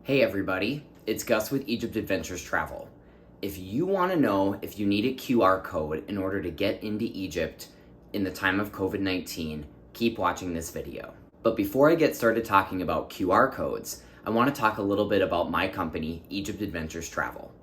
Hey everybody, it's Gus with Egypt Adventures Travel. If you want to know if you need a QR code in order to get into Egypt in the time of COVID-19, keep watching this video. But before I get started talking about QR codes, I want to talk a little bit about my company, Egypt Adventures Travel.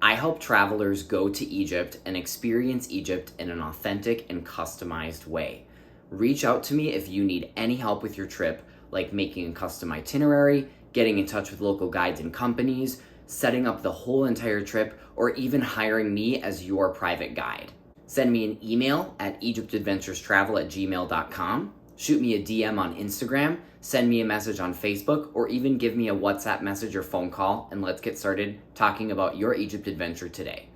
I help travelers go to Egypt and experience Egypt in an authentic and customized way. Reach out to me if you need any help with your trip, like making a custom itinerary, getting in touch with local guides and companies, setting up the whole entire trip, or even hiring me as your private guide. Send me an email at egyptadventurestravel@gmail.com, shoot me a DM on Instagram, send me a message on Facebook, or even give me a WhatsApp message or phone call, and let's get started talking about your Egypt adventure today.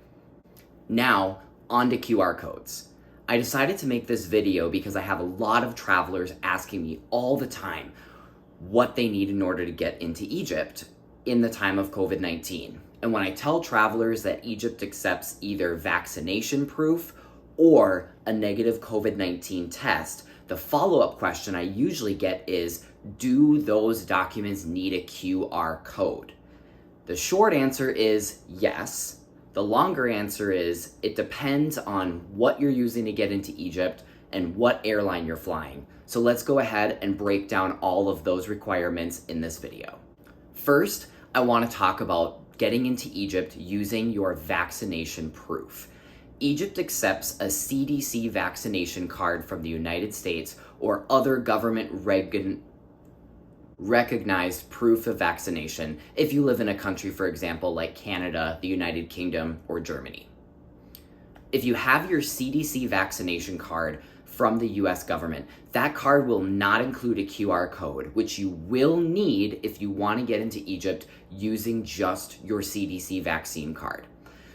Now, on to QR codes. I decided to make this video because I have a lot of travelers asking me all the time what they need in order to get into Egypt in the time of COVID-19. And when I tell travelers that Egypt accepts either vaccination proof or a negative COVID-19 test, the follow-up question I usually get is, do those documents need a QR code? The short answer is yes. The longer answer is it depends on what you're using to get into Egypt and what airline you're flying. So let's go ahead and break down all of those requirements in this video. First, I want to talk about getting into Egypt using your vaccination proof. Egypt accepts a CDC vaccination card from the United States or other government recognized proof of vaccination if you live in a country, for example, like Canada, the United Kingdom, or Germany. If you have your CDC vaccination card from the US government, that card will not include a QR code, which you will need if you want to get into Egypt using just your CDC vaccine card.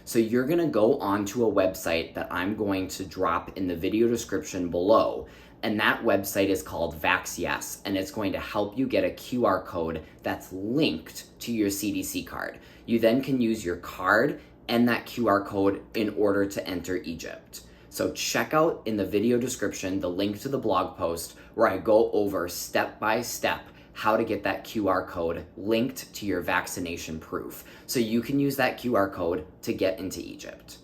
So you're going to go onto a website that I'm going to drop in the video description below, and that website is called VaxYes, and it's going to help you get a QR code that's linked to your CDC card. You then can use your card and that QR code in order to enter Egypt. So check out in the video description the link to the blog post where I go over step by step how to get that QR code linked to your vaccination proof, so you can use that QR code to get into Egypt.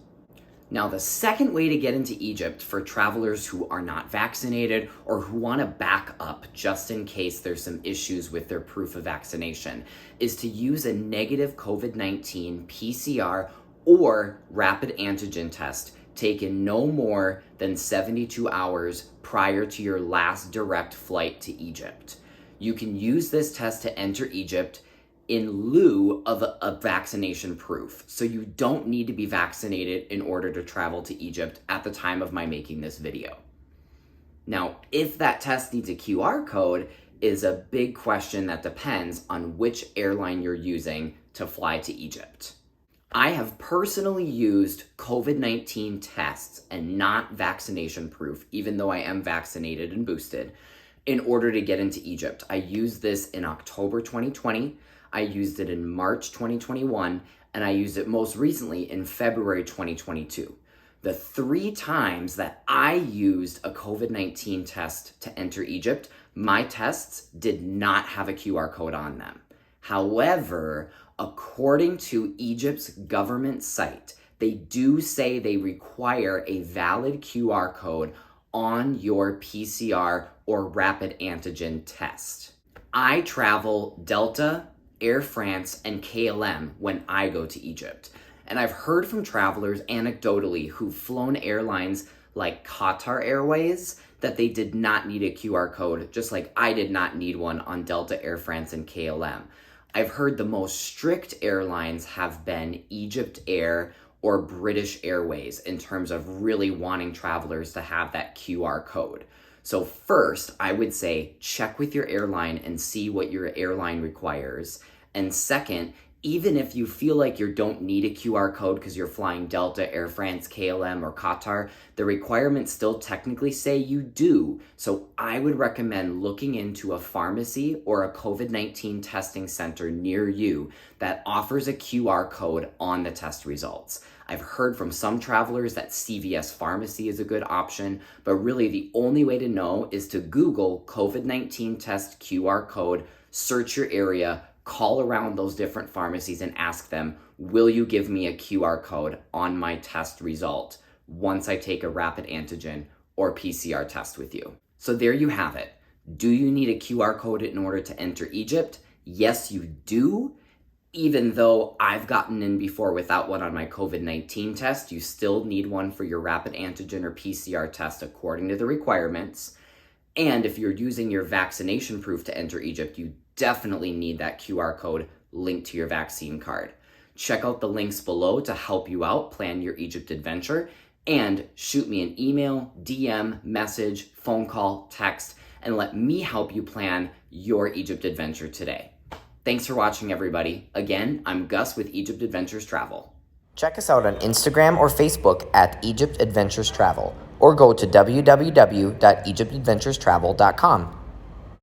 Now, the second way to get into Egypt for travelers who are not vaccinated or who want to back up just in case there's some issues with their proof of vaccination is to use a negative COVID-19 PCR or rapid antigen test taken no more than 72 hours prior to your last direct flight to Egypt. You can use this test to enter Egypt in lieu of a vaccination proof. So you don't need to be vaccinated in order to travel to Egypt at the time of my making this video. Now, if that test needs a QR code is a big question that depends on which airline you're using to fly to Egypt. I have personally used COVID-19 tests and not vaccination proof, even though I am vaccinated and boosted, in order to get into Egypt. I used this in October 2020, I used it in March 2021, and I used it most recently in February 2022. The 3 times that I used a COVID-19 test to enter Egypt, my tests did not have a QR code on them. However, according to Egypt's government site, they do say they require a valid QR code on your PCR or rapid antigen test. I travel Delta, Air France, and KLM when I go to Egypt. And I've heard from travelers anecdotally who've flown airlines like Qatar Airways that they did not need a QR code, just like I did not need one on Delta, Air France, and KLM. I've heard the most strict airlines have been Egypt Air or British Airways in terms of really wanting travelers to have that QR code. So first, I would say check with your airline and see what your airline requires. And second, even if you feel like you don't need a QR code because you're flying Delta, Air France, KLM, or Qatar, the requirements still technically say you do. So I would recommend looking into a pharmacy or a COVID-19 testing center near you that offers a QR code on the test results. I've heard from some travelers that CVS Pharmacy is a good option, but really the only way to know is to Google COVID-19 test QR code, search your area, call around those different pharmacies and ask them, will you give me a QR code on my test result once I take a rapid antigen or PCR test with you? So there you have it. Do you need a QR code in order to enter Egypt? Yes, you do. Even though I've gotten in before without one on my COVID-19 test, you still need one for your rapid antigen or PCR test according to the requirements. And if you're using your vaccination proof to enter Egypt, you definitely need that QR code linked to your vaccine card. Check out the links below to help you out plan your Egypt adventure, and shoot me an email, DM, message, phone call, text, and let me help you plan your Egypt adventure today. Thanks for watching, everybody. Again, I'm Gus with Egypt Adventures Travel. Check us out on Instagram or Facebook at Egypt Adventures Travel, or go to www.egyptadventurestravel.com.